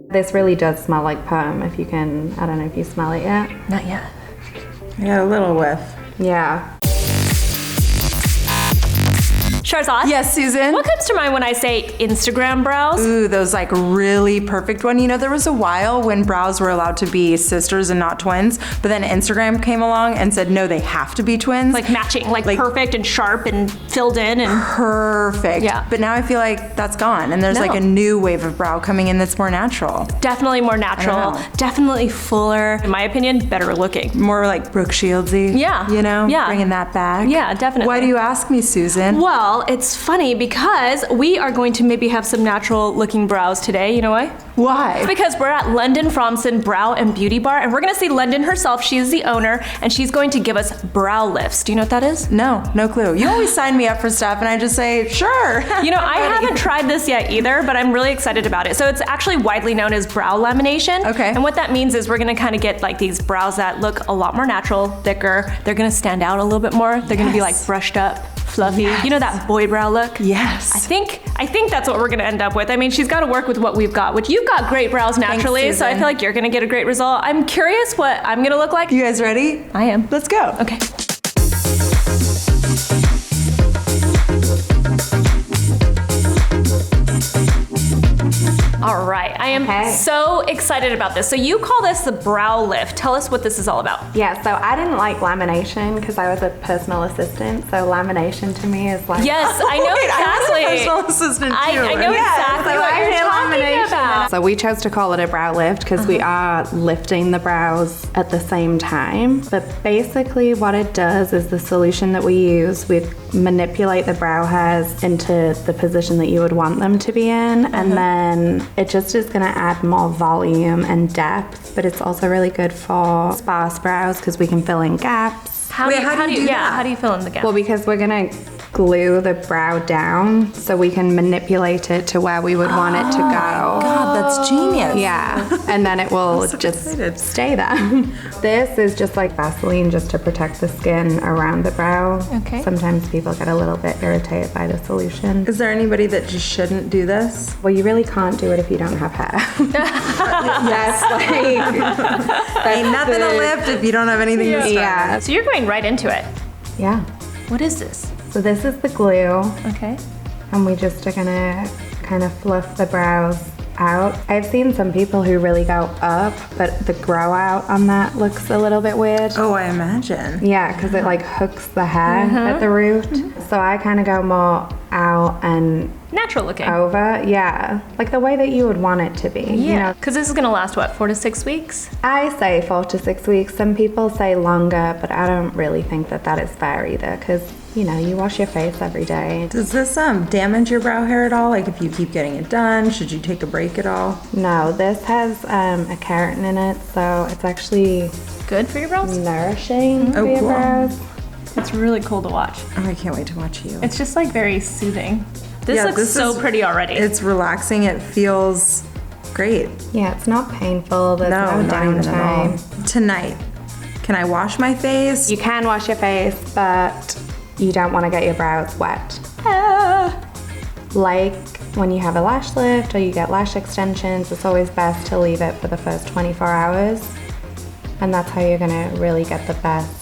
This really does smell like perm, if you can, I don't know if you smell it yet. Not yet. I got a little whiff. Yeah. Sharzad? Yes, Susan? What comes to mind when I say Instagram brows? Ooh, those like really perfect one. You know, there was a while when brows were allowed to be sisters and not twins, but then Instagram came along and said, no, they have to be twins. Like matching, like perfect and sharp and filled in and... Perfect. Yeah. But now I feel like that's gone and there's No. like a new wave of brow coming in that's more natural. Definitely more natural, know. definitely fuller. In my opinion, better looking. More like Brooke Shieldsy. Yeah. You know? Yeah. Bringing that back. Yeah, definitely. Why do you ask me, Susan? Well, it's funny because we are going to maybe have some natural looking brows today. You know why? Why? It's because we're at London Fromson Brow and Beauty Bar and we're gonna see London herself. She is the owner and she's going to give us brow lifts. Do you know what that is? No clue. You always sign me up for stuff and I just say, sure. You know, I haven't tried this yet either, but I'm really excited about it. So it's actually widely known as brow lamination. Okay. And what that means is we're gonna kind of get like these brows that look a lot more natural, thicker. They're gonna stand out a little bit more. They're gonna be like brushed up, fluffy. Yes. You know that boy brow look? Yes. I think that's what we're gonna end up with. I mean, she's gotta work with what we've got, which you've got great brows naturally, Thanks, so I Susan. feel like you're gonna get a great result. I'm curious what I'm gonna look like. You guys ready? I am. Let's go. Okay. All right, I am so excited about this. So you call this the brow lift. Tell us what this is all about. Yeah, so I didn't like lamination because I was a personal assistant, so lamination to me is like... Yes, I know exactly. I was a personal assistant too. I know exactly so what I you're hear talking lamination. about. So we chose to call it a brow lift because we are lifting the brows at the same time. But basically what it does is the solution that we use, we manipulate the brow hairs into the position that you would want them to be in, and then it just is gonna add more volume and depth, but it's also really good for sparse brows because we can fill in gaps. How Wait, do you, how do you do yeah, that? how do you fill in the gap? Well, because we're gonna glue the brow down so we can manipulate it to where we would want it to go. God, that's genius. Yeah, and then it will just excited. stay there. This is just like Vaseline just to protect the skin around the brow. Okay. Sometimes people get a little bit irritated by the solution. Is there anybody that just shouldn't do this? Well, you really can't do it if you don't have hair. Yes, like... Ain't nothing to lift if you don't have anything to start. Yeah. So you're going right into it. Yeah. What is this? So this is the glue. Okay. And we just are gonna kind of fluff the brows out. I've seen some people who really go up, but the grow out on that looks a little bit weird. Oh, I imagine. Yeah, because it like hooks the hair at the root. So I kind of go more out and Natural looking. over. Yeah, like the way that you would want it to be. You Yeah, know? because this is gonna last what, 4 to 6 weeks? I say 4 to 6 weeks. Some people say longer, but I don't really think that that is fair either because, you know, you wash your face every day. Does this damage your brow hair at all? Like if you keep getting it done, should you take a break at all? No, this has a keratin in it, so it's actually Good for your brows? nourishing for your cool. brows. It's really cool to watch. Oh, I can't wait to watch you. It's just like very soothing. This Yeah, looks this so is- pretty already. It's relaxing. It feels great. Yeah, it's not painful. There's no, not even at all. downtime. Tonight, can I wash my face? You can wash your face, but you don't want to get your brows wet. Like when you have a lash lift or you get lash extensions, it's always best to leave it for the first 24 hours. And that's how you're gonna really get the best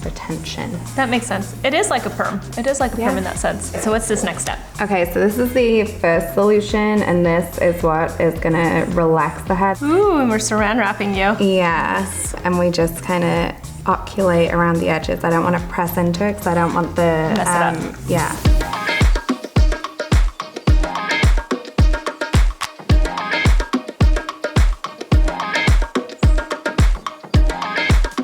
retention. That makes sense. It is like a perm. It is like a perm in that sense. So what's this next step? Okay, so this is the first solution, and this is what is gonna relax the head. Ooh, and we're saran wrapping you. Yes, and we just kind of oculate around the edges. I don't want to press into it because I don't want the... Mess it up. Yeah.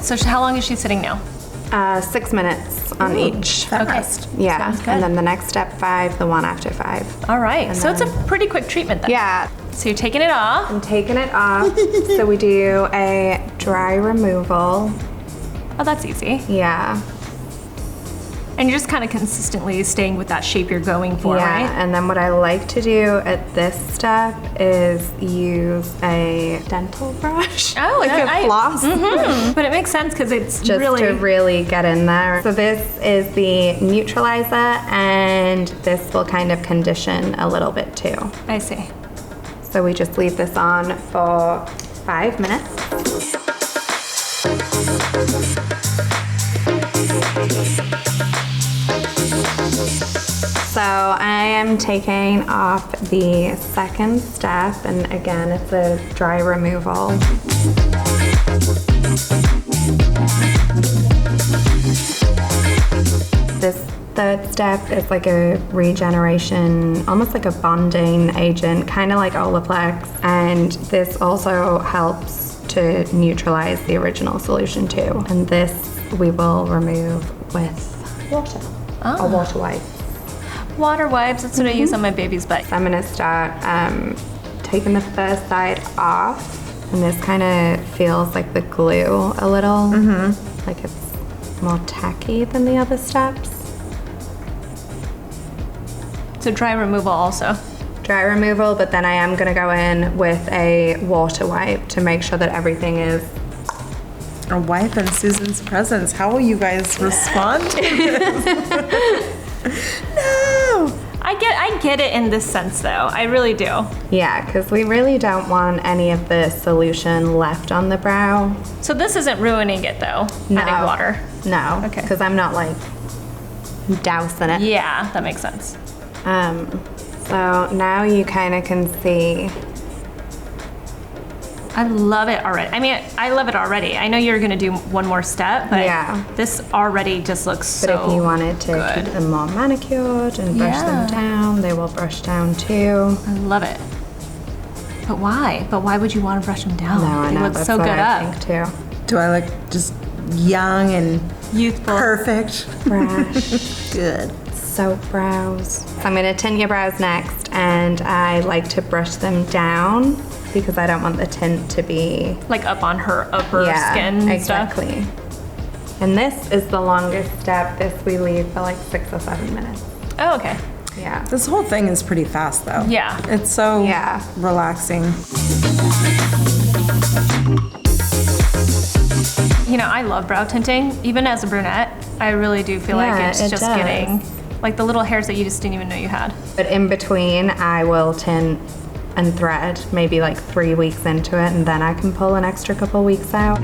So how long is she sitting now? 6 minutes on each. Okay. Yeah, Sounds good. and then the next step 5, the one after 5. All right. So it's a pretty quick treatment then. Yeah, So you're taking it off. I'm taking it off. So we do a dry removal. Oh, that's easy. Yeah. And you're just kind of consistently staying with that shape you're going for, Yeah, right? and then what I like to do at this step is use a dental brush. Oh, like a floss. But it makes sense because it's Just really... to really get in there. So this is the Neutralizer, and this will kind of condition a little bit too. I see. So we just leave this on for 5 minutes. So I am taking off the second step, and again, it's a dry removal. This third step is like a regeneration, almost like a bonding agent, kind of like Olaplex, and this also helps to neutralize the original solution too. And this we will remove with water, a water wipe. Water wipes, that's what I use on my baby's butt. So I'm gonna start taking the first side off, and this kind of feels like the glue a little, like it's more tacky than the other steps. So dry removal also. Dry removal, but then I am gonna go in with a water wipe to make sure that everything is. A wipe in Susan's presence. How will you guys respond to this? No! I get it in this sense though. I really do. Yeah, because we really don't want any of the solution left on the brow. So this isn't ruining it though, adding water. No, Okay. because I'm not like dousing it. Yeah, that makes sense. So now you kind of can see. I love it already. I mean, I love it already. I know you're gonna do one more step, but Yeah. this already just looks But so if you wanted to good. keep them more manicured and brush them down, they will brush down too. I love it. But why? But why would you want to brush them down? No, I They know. look That's so what good I up. think too. Do I look just young and Youthful. perfect? Fresh. Good. Soap brows. So I'm gonna tint your brows next, and I like to brush them down because I don't want the tint to be Like up on her upper skin and exactly. And this is the longest step. This we leave for like 6 or 7 minutes. stuff. Oh, okay. Yeah. This whole thing is pretty fast though. Yeah. It's so Yeah. relaxing. You know, I love brow tinting. Even as a brunette, I really do feel like Yeah, it's it just does. getting like the little hairs that you just didn't even know you had. But in between, I will tint and thread maybe like 3 weeks into it, and then I can pull an extra couple weeks out.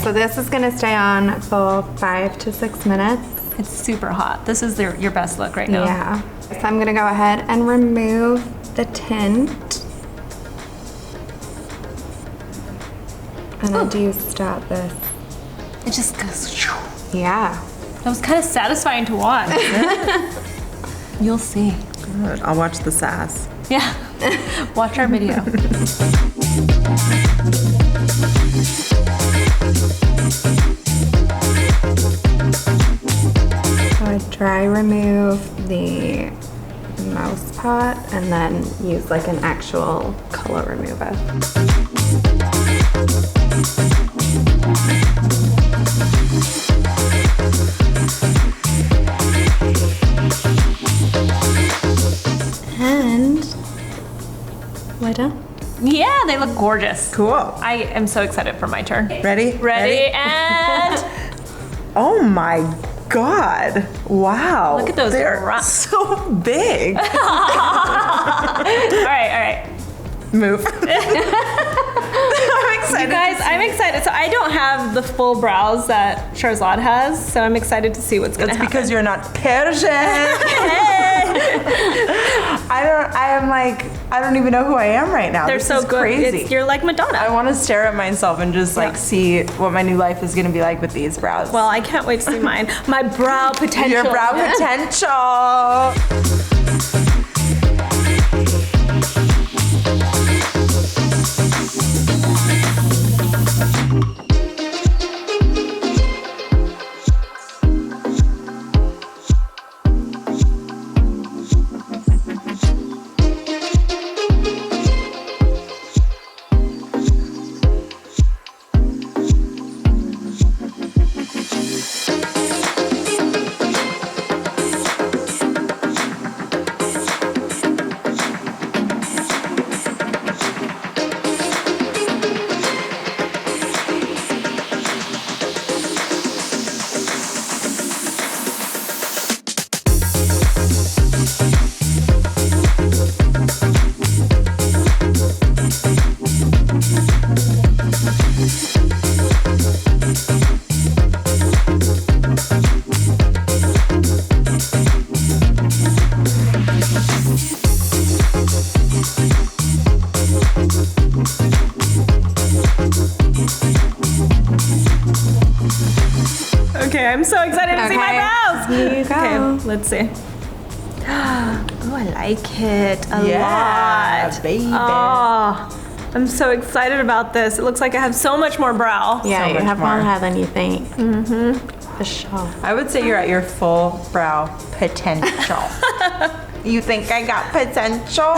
So this is gonna stay on for 5 to 6 minutes. It's super hot. This is your best look right now. Yeah. So I'm gonna go ahead and remove the tint. And I do start this. It just goes. Yeah. That was kind of satisfying to watch. You'll see. Good. I'll watch the SASS. Yeah. Watch our video. So I dry remove the most part and then use like an actual color remover. And we're done. Yeah, they look gorgeous. Cool. I am so excited for my turn. Ready? Ready and Oh my God. Wow. Look at those They're brows. so big. all right. Move. I'm excited. You guys, I'm excited. So I don't have the full brows that Sharzad has, so I'm excited to see what's gonna It's happen. because you're not Persian. I don't even know who I am right now. They're This so is good. crazy. You're like I Madonna. want to stare at myself and just like see what my new life is gonna be like with these brows. Well, I can't wait to see mine. My brow potential. Your brow potential. Okay, I'm so excited to see my brows. Here you go. Okay, let's see. Oh, I like it a lot. baby. Oh, I'm so excited about this. It looks like I have so much more brow. Yeah, So you much have more more. hair than you think. For sure. I would say you're at your full brow potential. You think I got potential?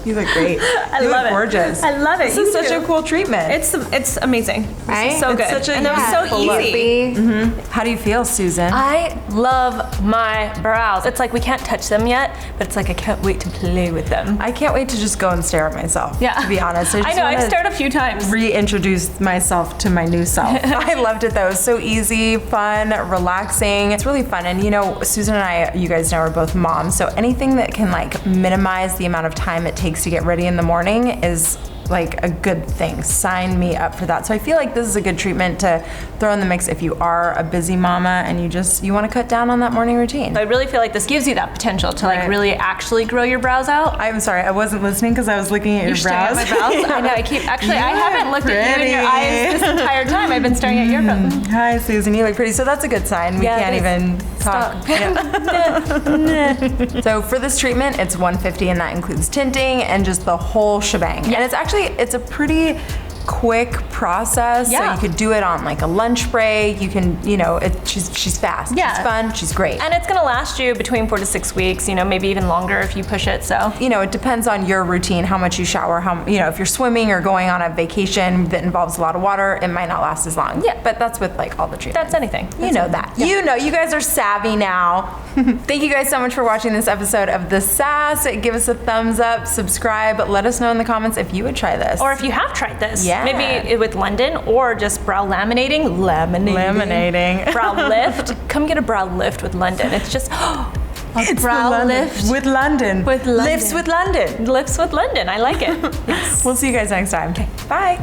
You look great. I you love look it. gorgeous. I love it. This You is such too. a cool treatment. It's amazing. Right? This is so It's good. such a And it was so youthful look. easy. How do you feel, Susan? I love my brows. It's like we can't touch them yet, but it's like I can't wait to play with them. I can't wait to just go and stare at myself. Yeah. To be honest, I know, I've stared a few times. Reintroduce myself to my new self. I loved it though. It was so easy, fun, relaxing. It's really fun. And you know, Susan and I, you guys know, are both moms. So anything that can like minimize the amount of time it takes to get ready in the morning is like a good thing. Sign me up for that. So I feel like this is a good treatment to throw in the mix if you are a busy mama and you want to cut down on that morning routine. I really feel like this gives you that potential to like Right. really actually grow your brows out. I'm sorry, I wasn't listening because I was looking at your Staring brows. at my brows. I know. I keep actually. I You haven't look looked at you in your eyes this entire time. I've been staring at your brows. Hi, Susan. You look pretty. So that's a good sign. We Yeah, can't it is. even talk. Yeah. So for this treatment, it's $150, and that includes tinting and just the whole shebang. And it's a pretty quick process. Yeah. So you could do it on like a lunch break. You can, she's fast. Yeah. She's fun. She's great. And it's gonna last you between 4 to 6 weeks. Maybe even longer if you push it. So. It depends on your routine, how much you shower, if you're swimming or going on a vacation that involves a lot of water, it might not last as long. Yeah. But that's with like all the treatments. That's anything. You know that. Yeah. You guys are savvy now. Thank you guys so much for watching this episode of The SASS. Give us a thumbs up, subscribe, let us know in the comments if you would try this. Or if you have tried this. Yeah. Maybe with London or just brow laminating. Laminating. Brow lift. Come get a brow lift with London. It's just a brow lift. With London. With London. Lifts with London. Lifts with London. I like it. We'll see you guys next time. Bye.